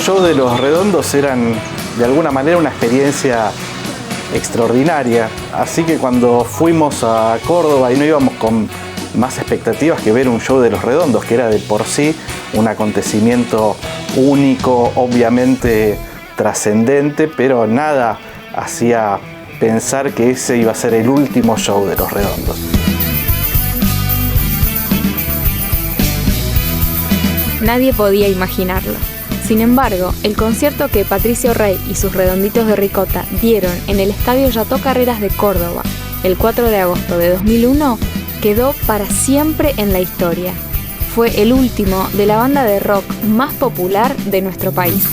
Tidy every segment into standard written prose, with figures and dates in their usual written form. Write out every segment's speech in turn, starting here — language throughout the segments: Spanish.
shows de Los Redondos eran de alguna manera una experiencia extraordinaria, así que cuando fuimos a Córdoba y no íbamos con más expectativas que ver un show de Los Redondos, que era de por sí un acontecimiento único, obviamente trascendente, pero nada hacía pensar que ese iba a ser el último show de Los Redondos. Nadie podía imaginarlo. Sin embargo, el concierto que Patricio Rey y sus Redonditos de Ricota dieron en el Estadio Yató Carreras de Córdoba el 4 de agosto de 2001 quedó para siempre en la historia. Fue el último de la banda de rock más popular de nuestro país.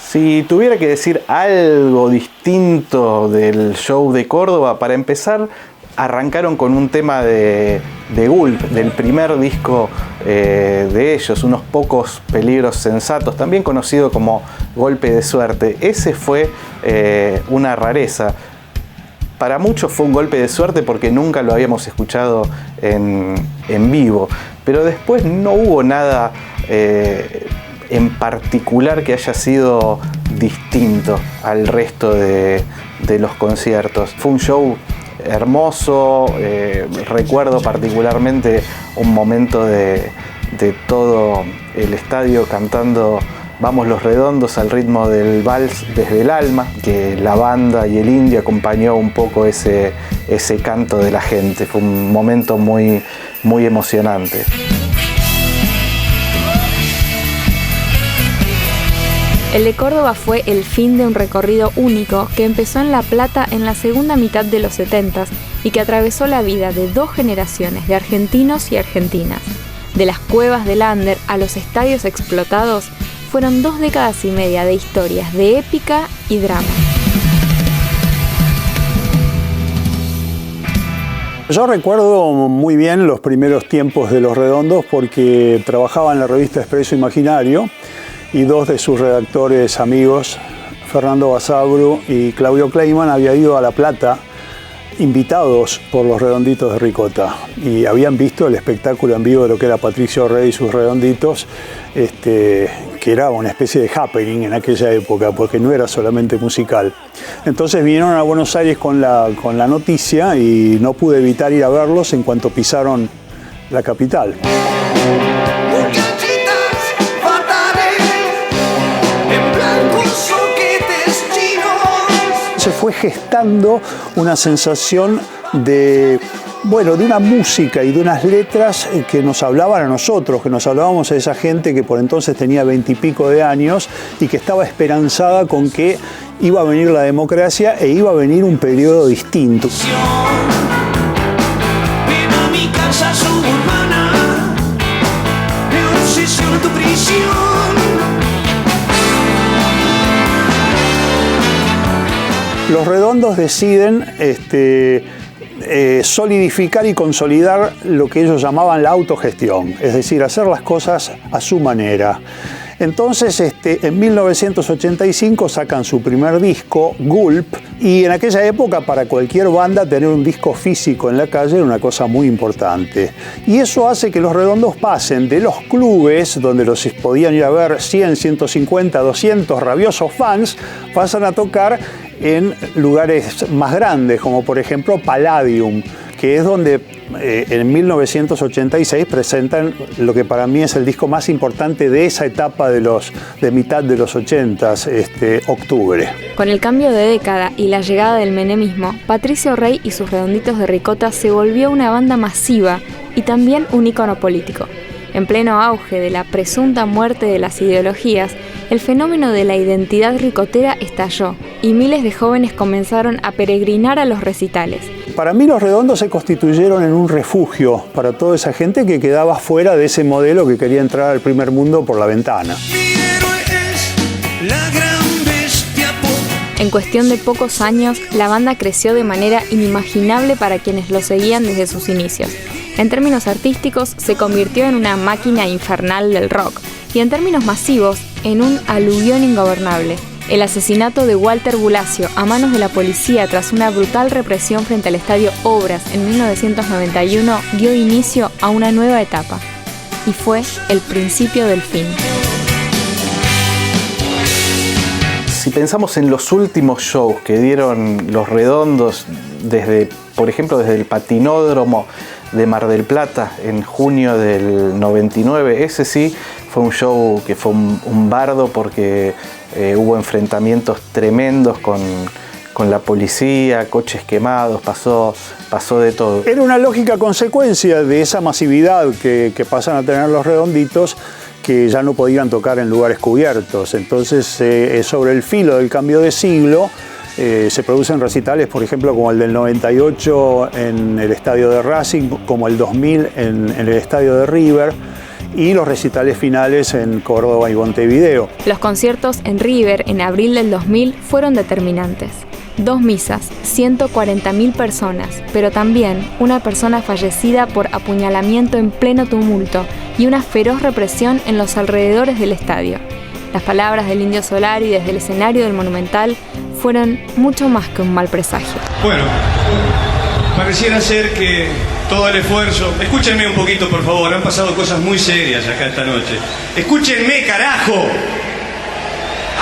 Si tuviera que decir algo distinto del show de Córdoba, para empezar, arrancaron con un tema de Gulp, del primer disco de ellos, Unos Pocos Peligros Sensatos, también conocido como Golpe de Suerte. Ese fue una rareza. Para muchos fue un golpe de suerte porque nunca lo habíamos escuchado en vivo, pero después no hubo nada en particular que haya sido distinto al resto de los conciertos. Fue un show hermoso, recuerdo particularmente un momento de todo el estadio cantando Vamos Los Redondos al ritmo del vals Desde el Alma, que la banda y el indio acompañó un poco ese canto de la gente. Fue un momento muy, muy emocionante. El de Córdoba fue el fin de un recorrido único que empezó en La Plata en la segunda mitad de los 70s y que atravesó la vida de 2 generaciones de argentinos y argentinas. De las cuevas del under a los estadios explotados, fueron 2 décadas y media de historias de épica y drama. Yo recuerdo muy bien los primeros tiempos de Los Redondos porque trabajaba en la revista Expreso Imaginario y 2 de sus redactores amigos, Fernando Basabru y Claudio Kleiman, habían ido a La Plata invitados por los Redonditos de Ricota y habían visto el espectáculo en vivo de lo que era Patricio Rey y sus Redonditos, que era una especie de happening en aquella época porque no era solamente musical. Entonces vinieron a Buenos Aires con la noticia y no pude evitar ir a verlos en cuanto pisaron la capital. Se fue gestando una sensación de una música y de unas letras que nos hablaban a nosotros, que nos hablábamos a esa gente que por entonces tenía 20 y pico de años y que estaba esperanzada con que iba a venir la democracia e iba a venir un periodo distinto. Ven a mi casa suburbana, me obsesiona tu prisión. Los Redondos deciden solidificar y consolidar lo que ellos llamaban la autogestión, es decir, hacer las cosas a su manera. Entonces, en 1985 sacan su primer disco, Gulp, y en aquella época para cualquier banda tener un disco físico en la calle era una cosa muy importante. Y eso hace que Los Redondos pasen de los clubes, donde los podían ir a ver 100, 150, 200 rabiosos fans, pasan a tocar en lugares más grandes, como por ejemplo Palladium, que es donde en 1986 presentan lo que para mí es el disco más importante de esa etapa de mitad de los 80s, Octubre. Con el cambio de década y la llegada del menemismo, Patricio Rey y sus Redonditos de Ricota se volvió una banda masiva y también un ícono político. En pleno auge de la presunta muerte de las ideologías, el fenómeno de la identidad ricotera estalló y miles de jóvenes comenzaron a peregrinar a los recitales. Para mí Los Redondos se constituyeron en un refugio para toda esa gente que quedaba fuera de ese modelo que quería entrar al primer mundo por la ventana. En cuestión de pocos años, la banda creció de manera inimaginable para quienes lo seguían desde sus inicios. En términos artísticos, se convirtió en una máquina infernal del rock, y en términos masivos, en un aluvión ingobernable. El asesinato de Walter Bulacio a manos de la policía tras una brutal represión frente al Estadio Obras en 1991 dio inicio a una nueva etapa. y fue el principio del fin. Si pensamos en los últimos shows que dieron Los Redondos, por ejemplo, desde el Patinódromo de Mar del Plata en junio del 99, ese sí fue un show que fue un bardo porque hubo enfrentamientos tremendos con la policía, coches quemados, pasó de todo. Era una lógica consecuencia de esa masividad que pasan a tener Los Redonditos, que ya no podían tocar en lugares cubiertos. Entonces, sobre el filo del cambio de siglo, se producen recitales, por ejemplo, como el del 98 en el estadio de Racing, como el 2000 en el estadio de River, y los recitales finales en Córdoba y Montevideo. Los conciertos en River en abril del 2000 fueron determinantes. 2 misas, 140.000 personas, pero también una persona fallecida por apuñalamiento en pleno tumulto y una feroz represión en los alrededores del estadio. Las palabras del Indio Solari desde el escenario del Monumental fueron mucho más que un mal presagio. Bueno, pareciera ser que todo el esfuerzo... Escúchenme un poquito, por favor, han pasado cosas muy serias acá esta noche. ¡Escúchenme, carajo!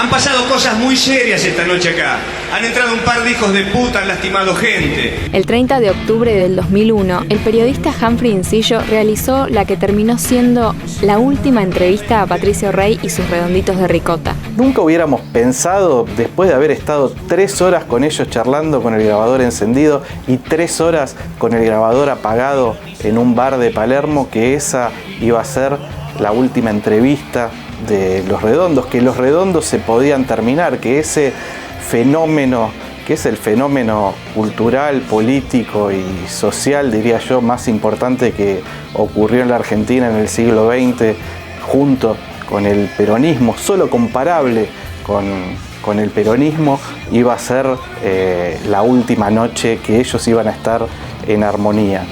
Han pasado cosas muy serias esta noche acá. Han entrado un par de hijos de puta, han lastimado gente. El 30 de octubre del 2001, el periodista Humphrey Encillo realizó la que terminó siendo la última entrevista a Patricio Rey y sus Redonditos de Ricota. Nunca hubiéramos pensado, después de haber estado 3 horas con ellos charlando con el grabador encendido y 3 horas con el grabador apagado en un bar de Palermo, que esa iba a ser la última entrevista de Los Redondos, que Los Redondos se podían terminar, que ese fenómeno, que es el fenómeno cultural, político y social, diría yo, más importante que ocurrió en la Argentina en el siglo XX, junto con el peronismo, solo comparable con el peronismo, iba a ser la última noche que ellos iban a estar en armonía.